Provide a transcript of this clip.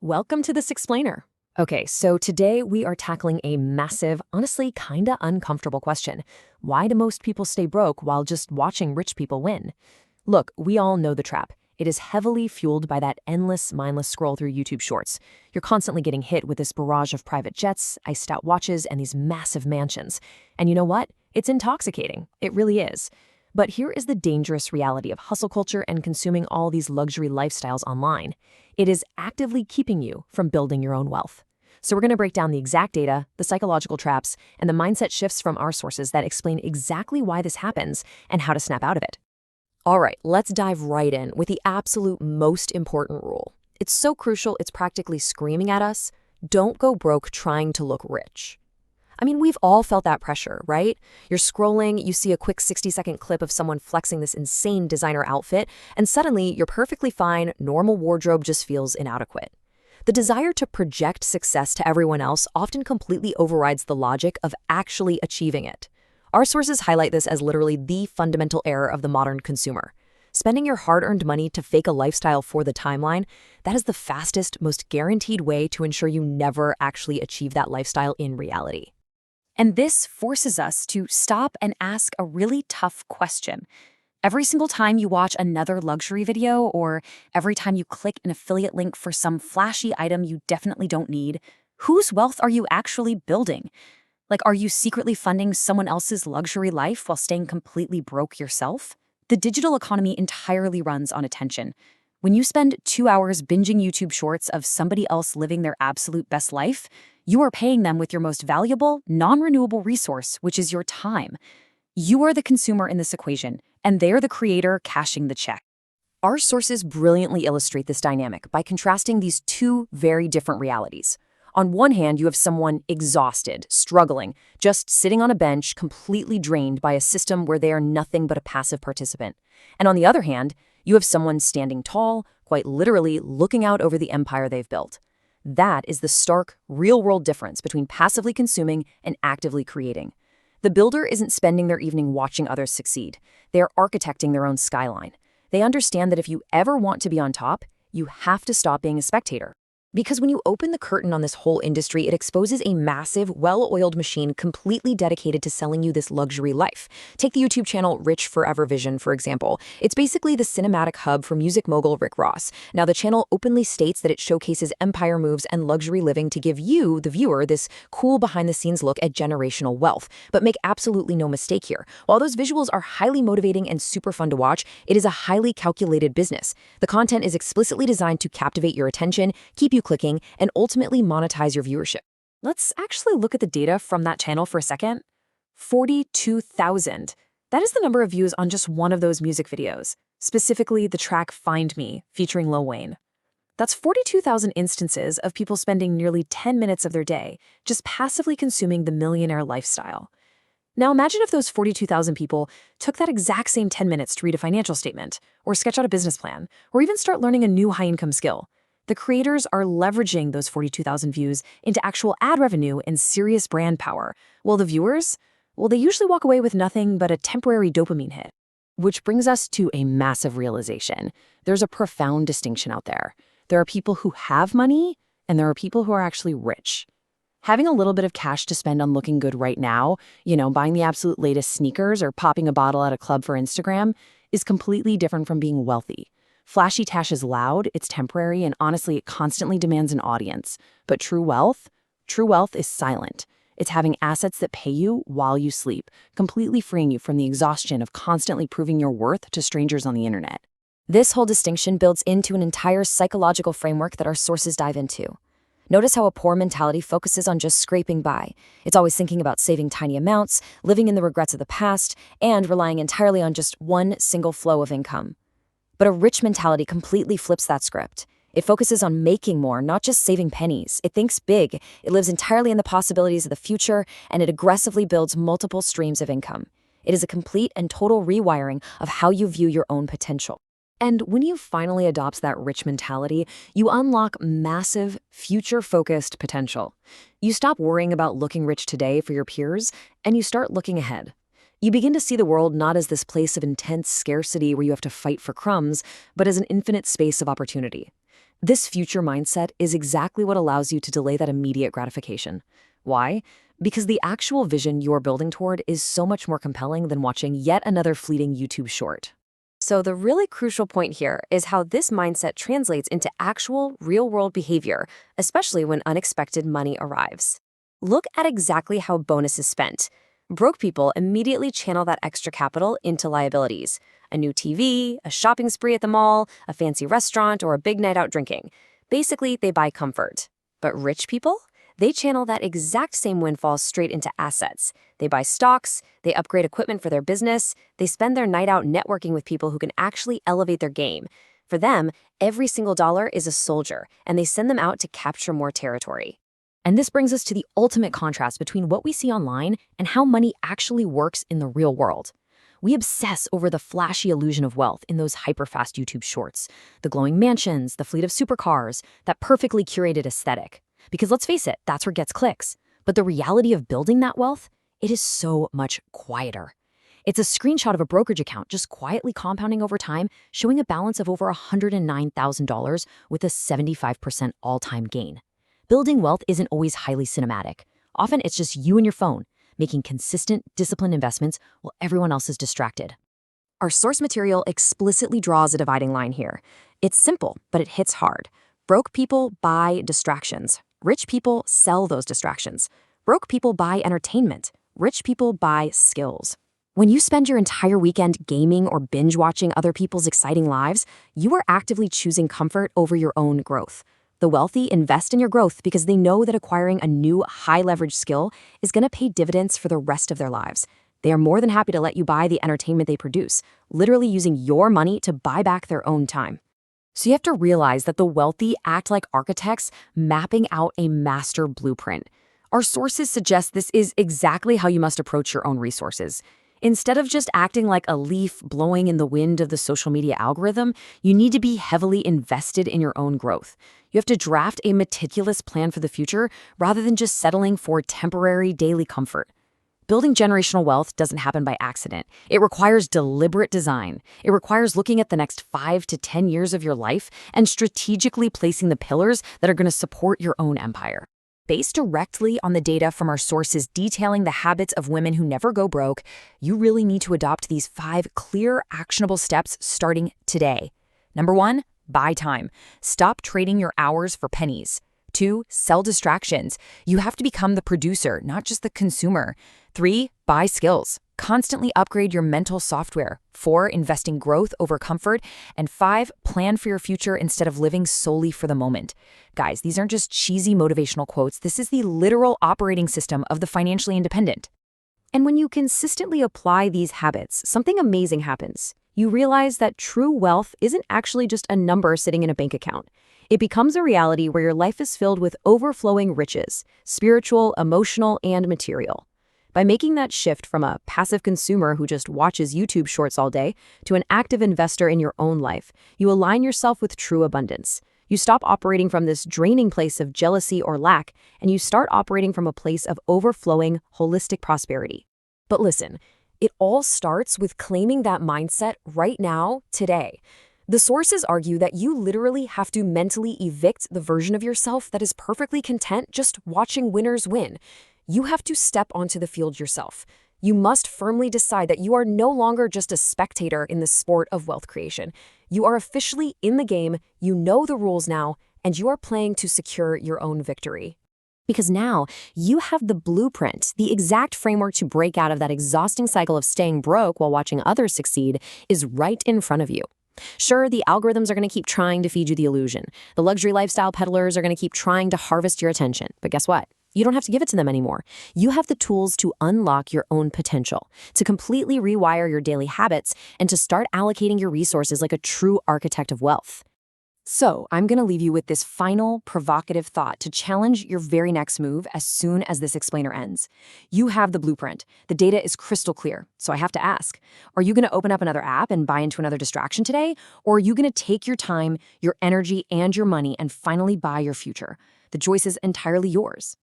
Welcome to this explainer. Okay, so today we are tackling a massive, honestly kinda uncomfortable question. Why do most people stay broke while just watching rich people win? Look, we all know the trap. It is heavily fueled by that endless, mindless scroll through YouTube Shorts. You're constantly getting hit with this barrage of private jets, iced out watches, and these massive mansions. And you know what? It's intoxicating. It really is. But here is the dangerous reality of hustle culture and consuming all these luxury lifestyles online. It is actively keeping you from building your own wealth. So we're going to break down the exact data, the psychological traps, and the mindset shifts from our sources that explain exactly why this happens and how to snap out of it. All right, let's dive right in with the absolute most important rule. It's so crucial, it's practically screaming at us. Don't go broke trying to look rich. I mean, we've all felt that pressure, right? You're scrolling, you see a quick 60-second clip of someone flexing this insane designer outfit, and suddenly your perfectly fine, normal wardrobe just feels inadequate. The desire to project success to everyone else often completely overrides the logic of actually achieving it. Our sources highlight this as literally the fundamental error of the modern consumer. Spending your hard-earned money to fake a lifestyle for the timeline, that is the fastest, most guaranteed way to ensure you never actually achieve that lifestyle in reality. And this forces us to stop and ask a really tough question. Every single time you watch another luxury video, or every time you click an affiliate link for some flashy item you definitely don't need, whose wealth are you actually building? Like, are you secretly funding someone else's luxury life while staying completely broke yourself? The digital economy entirely runs on attention. When you spend 2 hours binging YouTube shorts of somebody else living their absolute best life, you are paying them with your most valuable, non-renewable resource, which is your time. You are the consumer in this equation, and they're the creator cashing the check. Our sources brilliantly illustrate this dynamic by contrasting these two very different realities. On one hand, you have someone exhausted, struggling, just sitting on a bench, completely drained by a system where they are nothing but a passive participant. And on the other hand, you have someone standing tall, quite literally looking out over the empire they've built. That is the stark, real-world difference between passively consuming and actively creating. The builder isn't spending their evening watching others succeed. They are architecting their own skyline. They understand that if you ever want to be on top, you have to stop being a spectator. Because when you open the curtain on this whole industry, it exposes a massive, well-oiled machine completely dedicated to selling you this luxury life. Take the YouTube channel RichForeverVision, for example. It's basically the cinematic hub for music mogul Rick Ross. Now, the channel openly states that it showcases empire moves and luxury living to give you, the viewer, this cool behind-the-scenes look at generational wealth. But make absolutely no mistake here. While those visuals are highly motivating and super fun to watch, it is a highly calculated business. The content is explicitly designed to captivate your attention, keep you clicking, and ultimately monetize your viewership. Let's actually look at the data from that channel for a second. 42,000. That is the number of views on just one of those music videos, specifically the track Find Me, featuring Lil Wayne. That's 42,000 instances of people spending nearly 10 minutes of their day just passively consuming the millionaire lifestyle. Now imagine if those 42,000 people took that exact same 10 minutes to read a financial statement, or sketch out a business plan, or even start learning a new high-income skill. The creators are leveraging those 42,000 views into actual ad revenue and serious brand power, while the viewers, well, they usually walk away with nothing but a temporary dopamine hit. Which brings us to a massive realization. There's a profound distinction out there. There are people who have money, and there are people who are actually rich. Having a little bit of cash to spend on looking good right now, buying the absolute latest sneakers or popping a bottle at a club for Instagram, is completely different from being wealthy. Flashy cash is loud, it's temporary, and honestly, it constantly demands an audience. But true wealth is silent. It's having assets that pay you while you sleep, completely freeing you from the exhaustion of constantly proving your worth to strangers on the internet. This whole distinction builds into an entire psychological framework that our sources dive into. Notice how a poor mentality focuses on just scraping by. It's always thinking about saving tiny amounts, living in the regrets of the past, and relying entirely on just one single flow of income. But a rich mentality completely flips that script. It focuses on making more, not just saving pennies. It thinks big, it lives entirely in the possibilities of the future, and it aggressively builds multiple streams of income. It is a complete and total rewiring of how you view your own potential. And when you finally adopt that rich mentality, you unlock massive, future-focused potential. You stop worrying about looking rich today for your peers, and you start looking ahead. You begin to see the world not as this place of intense scarcity where you have to fight for crumbs, but as an infinite space of opportunity. This future mindset is exactly what allows you to delay that immediate gratification. Why? Because the actual vision you're building toward is so much more compelling than watching yet another fleeting YouTube short. So the really crucial point here is how this mindset translates into actual, real-world behavior, especially when unexpected money arrives. Look at exactly how bonus is spent. Broke people immediately channel that extra capital into liabilities. A new TV, a shopping spree at the mall, a fancy restaurant, or a big night out drinking. Basically, they buy comfort. But rich people? They channel that exact same windfall straight into assets. They buy stocks, they upgrade equipment for their business, they spend their night out networking with people who can actually elevate their game. For them, every single dollar is a soldier, and they send them out to capture more territory. And this brings us to the ultimate contrast between what we see online and how money actually works in the real world. We obsess over the flashy illusion of wealth in those hyper-fast YouTube shorts, the glowing mansions, the fleet of supercars, that perfectly curated aesthetic. Because let's face it, that's what gets clicks. But the reality of building that wealth, it is so much quieter. It's a screenshot of a brokerage account just quietly compounding over time, showing a balance of over $109,000 with a 75% all-time gain. Building wealth isn't always highly cinematic. Often it's just you and your phone, making consistent, disciplined investments while everyone else is distracted. Our source material explicitly draws a dividing line here. It's simple, but it hits hard. Broke people buy distractions. Rich people sell those distractions. Broke people buy entertainment. Rich people buy skills. When you spend your entire weekend gaming or binge-watching other people's exciting lives, you are actively choosing comfort over your own growth. The wealthy invest in your growth because they know that acquiring a new high-leverage skill is going to pay dividends for the rest of their lives. They are more than happy to let you buy the entertainment they produce, literally using your money to buy back their own time. So you have to realize that the wealthy act like architects mapping out a master blueprint. Our sources suggest this is exactly how you must approach your own resources. Instead of just acting like a leaf blowing in the wind of the social media algorithm, you need to be heavily invested in your own growth. You have to draft a meticulous plan for the future rather than just settling for temporary daily comfort. Building generational wealth doesn't happen by accident. It requires deliberate design. It requires looking at the next 5 to 10 years of your life and strategically placing the pillars that are going to support your own empire. Based directly on the data from our sources detailing the habits of women who never go broke, you really need to adopt these 5 clear, actionable steps starting today. Number 1, buy time. Stop trading your hours for pennies. 2, sell distractions. You have to become the producer, not just the consumer. 3, buy skills. Constantly upgrade your mental software. 4, invest in growth over comfort. And 5, plan for your future instead of living solely for the moment. Guys, these aren't just cheesy motivational quotes. This is the literal operating system of the financially independent. And when you consistently apply these habits, something amazing happens. You realize that true wealth isn't actually just a number sitting in a bank account. It becomes a reality where your life is filled with overflowing riches, spiritual, emotional, and material. By making that shift from a passive consumer who just watches YouTube shorts all day to an active investor in your own life, you align yourself with true abundance. You stop operating from this draining place of jealousy or lack, and you start operating from a place of overflowing, holistic prosperity. But listen, it all starts with claiming that mindset right now, today. The sources argue that you literally have to mentally evict the version of yourself that is perfectly content just watching winners win. You have to step onto the field yourself. You must firmly decide that you are no longer just a spectator in the sport of wealth creation. You are officially in the game, you know the rules now, and you are playing to secure your own victory. Because now you have the blueprint, the exact framework to break out of that exhausting cycle of staying broke while watching others succeed is right in front of you. Sure, the algorithms are going to keep trying to feed you the illusion. The luxury lifestyle peddlers are going to keep trying to harvest your attention. But guess what? You don't have to give it to them anymore. You have the tools to unlock your own potential, to completely rewire your daily habits, and to start allocating your resources like a true architect of wealth. So, I'm going to leave you with this final, provocative thought to challenge your very next move as soon as this explainer ends. You have the blueprint. The data is crystal clear. So I have to ask, are you going to open up another app and buy into another distraction today? Or are you going to take your time, your energy, and your money and finally buy your future? The choice is entirely yours.